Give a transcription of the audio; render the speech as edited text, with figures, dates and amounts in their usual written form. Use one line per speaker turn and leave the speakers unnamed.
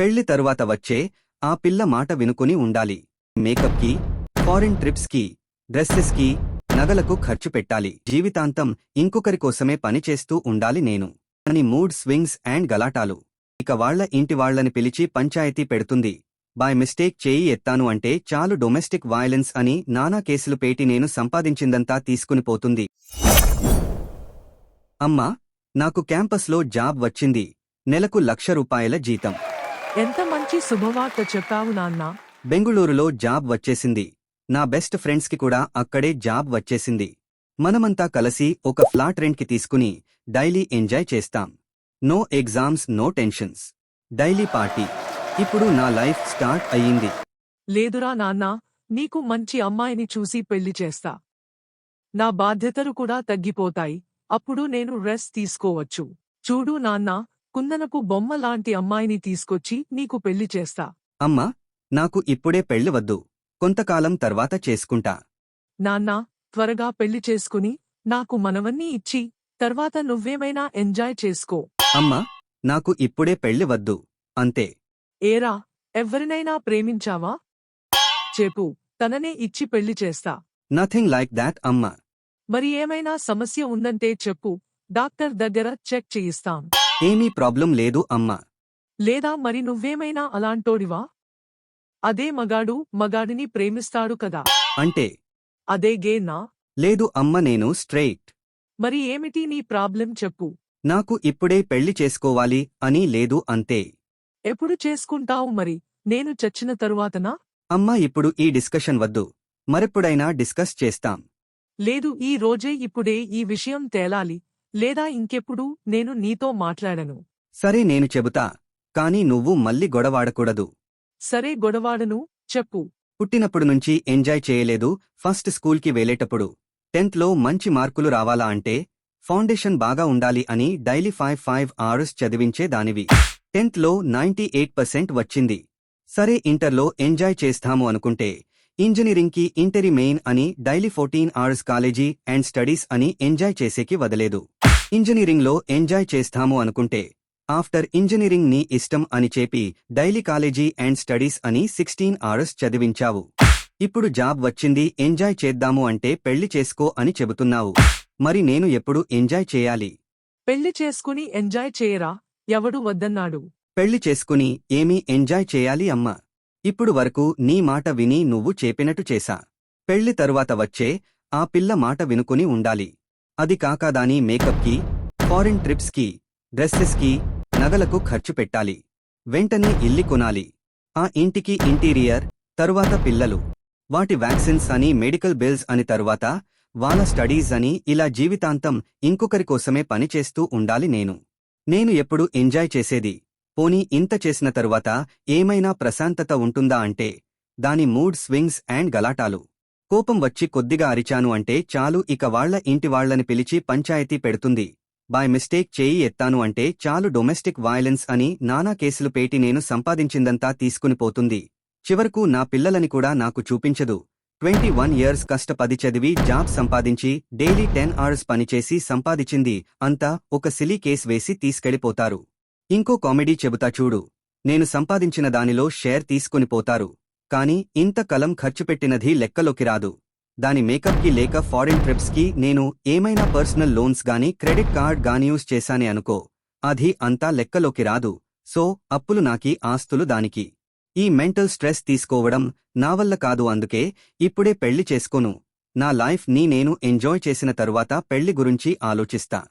పెళ్లి తరువాత వచ్చే ఆ పిల్ల మాట వినుకుని ఉండాలి. మేకప్కి, ఫారిన్ ట్రిప్స్కి, డ్రెస్సెస్కి, నగలకు ఖర్చు పెట్టాలి. జీవితాంతం ఇంకొకరి కోసమే పనిచేస్తూ ఉండాలి నేను అని మూడ్ స్వింగ్స్ అండ్ గలాటాలు. ఇక వాళ్ల ఇంటి వాళ్లని పిలిచి పంచాయతీ పెడుతుంది. బై మిస్టేక్ చేయి ఎత్తాను అంటే చాలు డొమెస్టిక్ వయలెన్స్ అని నానా కేసులు పేటి నేను సంపాదించిందంతా తీసుకుని పోతుంది. అమ్మా, నాకు క్యాంపస్లో జాబ్ వచ్చింది. నెలకు ₹1,00,000 జీతం.
ఎంత మంచి శుభవార్త చెప్పావు నాన్నా.
బెంగుళూరులో జాబ్ వచ్చేసింది. నా బెస్ట్ ఫ్రెండ్స్కి కూడా అక్కడే జాబ్ వచ్చేసింది. మనమంతా కలిసి ఒక ఫ్లాట్ రెంట్కి తీసుకుని డైలీ ఎంజాయ్ చేస్తాం. No exams, no tensions, daily party. ఇప్పుడు నా లైఫ్ స్టార్ట్ అయ్యింది.
లేదురా నాన్నా, నీకు మంచి అమ్మాయిని చూసి పెళ్లి చేస్తా. నా బాధ్యతలు కూడా తగ్గిపోతాయి. అప్పుడు నేను రెస్ట్ తీసుకోవచ్చు. చూడు నాన్నా, కుందనపు బొమ్మ లాంటి అమ్మాయిని తీసుకొచ్చి నీకు పెళ్లి చేస్తా.
అమ్మా, నాకు ఇప్పుడే పెళ్లి వద్దు. కొంతకాలం తర్వాత చేసుకుంటా.
నాన్నా, త్వరగా పెళ్లి చేసుకుని నాకు మనవన్నీ ఇచ్చి తర్వాత నువ్వేమైనా ఎంజాయ్ చేసుకో.
అమ్మా, నాకు ఇప్పుడే పెళ్లి వద్దు. అంతే.
ఏరా, ఎవ్వరినైనా ప్రేమించావా? చెప్పు, తననే ఇచ్చి పెళ్లి చేస్తా.
నథింగ్ లైక్ దాట్ అమ్మా.
మరి ఏమైనా సమస్య ఉందంటే చెప్పు, డాక్టర్ దగ్గర చెక్ చేయిస్తాం.
ఏమీ ప్రాబ్లం లేదు అమ్మా.
లేదా మరి నువ్వేమైనా అలాంటోడివా? అదే మగాడిని ప్రేమిస్తాడు కదా.
అంటే?
అదే గేనా?
లేదు అమ్మ, నేను స్ట్రెయిట్.
మరి ఏమిటి నీ ప్రాబ్లం చెప్పు.
నాకు ఇప్పుడే పెళ్లి చేసుకోవాలి అని లేదు, అంతే.
ఎప్పుడు చేసుకుంటావు మరి? నేను చచ్చిన తరువాతనా?
అమ్మా, ఇప్పుడు ఈ డిస్కషన్ వద్దు. మరెప్పుడైనా డిస్కస్ చేస్తాం.
లేదు, ఈ రోజే ఇప్పుడే ఈ విషయం తేలాలి. లేదా ఇంకెప్పుడు నేను నీతో మాట్లాడను.
సరే, నేను చెబుతా. కాని నువ్వు మళ్ళీ గొడవాడకూడదు.
సరే, గొడవాడను, చెప్పు.
పుట్టినప్పుడు నుంచి ఎంజాయ్ చేయలేదు. ఫస్ట్ స్కూల్కి వెళ్లేటప్పుడు 10th లో మంచి మార్కులు రావాలా అంటే ఫౌండేషన్ బాగా ఉండాలి అని డైలీ 5 అవర్స్ చదివించే దానివి. 10th లో 98% వచ్చింది. సరే, ఇంటర్లో ఎంజాయ్ చేస్తాము అనుకుంటే ఇంజనీరింగ్కి ఇంటరీ మెయిన్ అని daily 14 hours college and studies అని ఎంజాయ్ చేసేకి వదలేదు. ఇంజనీరింగ్లో ఎంజాయ్ చేస్తాము అనుకుంటే ఆఫ్టర్ ఇంజనీరింగ్ నీ ఇష్టం అని చెప్పి డైలీ కాలేజీ అండ్ స్టడీస్ అని 16 అవర్స్ చదివించావు. ఇప్పుడు జాబ్ వచ్చింది, ఎంజాయ్ చేద్దాము అంటే పెళ్లి చేసుకో అని చెబుతున్నావు. మరి నేను ఎప్పుడు ఎంజాయ్ చేయాలి?
పెళ్లి చేసుకుని ఎంజాయ్ చేయరా? ఎవడు వద్దన్నాడు?
పెళ్లి చేసుకుని ఏమీ ఎంజాయ్ చేయాలి అమ్మా? ఇప్పుడు వరకు నీ మాట విని నువ్వు చెప్పినట్టు చేశా. పెళ్లి తరువాత వచ్చే ఆ పిల్ల మాట వినుకుని ఉండాలి. అది కాక దాని మేకప్కి, ఫారిన్ ట్రిప్స్కి, డ్రెస్సెస్కి, నగలకు ఖర్చు పెట్టాలి. వెంటనే ఇల్లి కొనాలి. ఆ ఇంటికి ఇంటీరియర్, తరువాత పిల్లలు, వాటి వ్యాక్సిన్స్ అని, మెడికల్ బిల్స్ అని, తరువాత వాళ్ళ స్టడీస్ అని, ఇలా జీవితాంతం ఇంకొకరి కోసమే పనిచేస్తూ ఉండాలి నేను ఎప్పుడు ఎంజాయ్ చేసేది? పోనీ ఇంత చేసిన తరువాత ఏమైనా ప్రశాంతత ఉంటుందా అంటే దాని మూడ్ స్వింగ్స్ అండ్ గలాటాలు. కోపం వచ్చి కొద్దిగా అరిచాను అంటే చాలు, ఇక వాళ్ల ఇంటి వాళ్లని పిలిచి పంచాయతీ పెడుతుంది. బై మిస్టేక్ చేయి ఎత్తాను అంటే చాలు డొమెస్టిక్ వయలెన్స్ అని నానా కేసులు పేటి నేను సంపాదించిందంతా తీసుకుని పోతుంది. చివరకు నా పిల్లలని కూడా నాకు చూపించదు. 21 years కష్టపడి చదివి జాబ్ సంపాదించి డైలీ 10 hours పనిచేసి సంపాదించింది అంతా ఒక సిలీ కేస్ వేసి తీసుకెళ్లిపోతారు. ఇంకో కామెడీ చెబుతా చూడు. నేను సంపాదించిన దానిలో షేర్ తీసుకుని పోతారు. కాని ఇంత కలం ఖర్చు పెట్టినది లెక్కలోకి రాదు. దాని మేకప్కి లేక ఫారిన్ ట్రిప్స్కి నేను ఏమైనా పర్సనల్ లోన్స్ గాని క్రెడిట్ కార్డ్ గాని యూజ్ చేశానే అనుకో, అది అంతా లెక్కలోకి రాదు. సో అప్పులు నాకి, ఆస్తులు దానికి. ఈ మెంటల్ స్ట్రెస్ తీసుకోవడం నా వల్ల కాదు. అందుకే ఇప్పుడే పెళ్లి చేసుకోను. నా లైఫ్ నేను ఎంజాయ్ చేసిన తరువాత పెళ్లి గురించి ఆలోచిస్తా.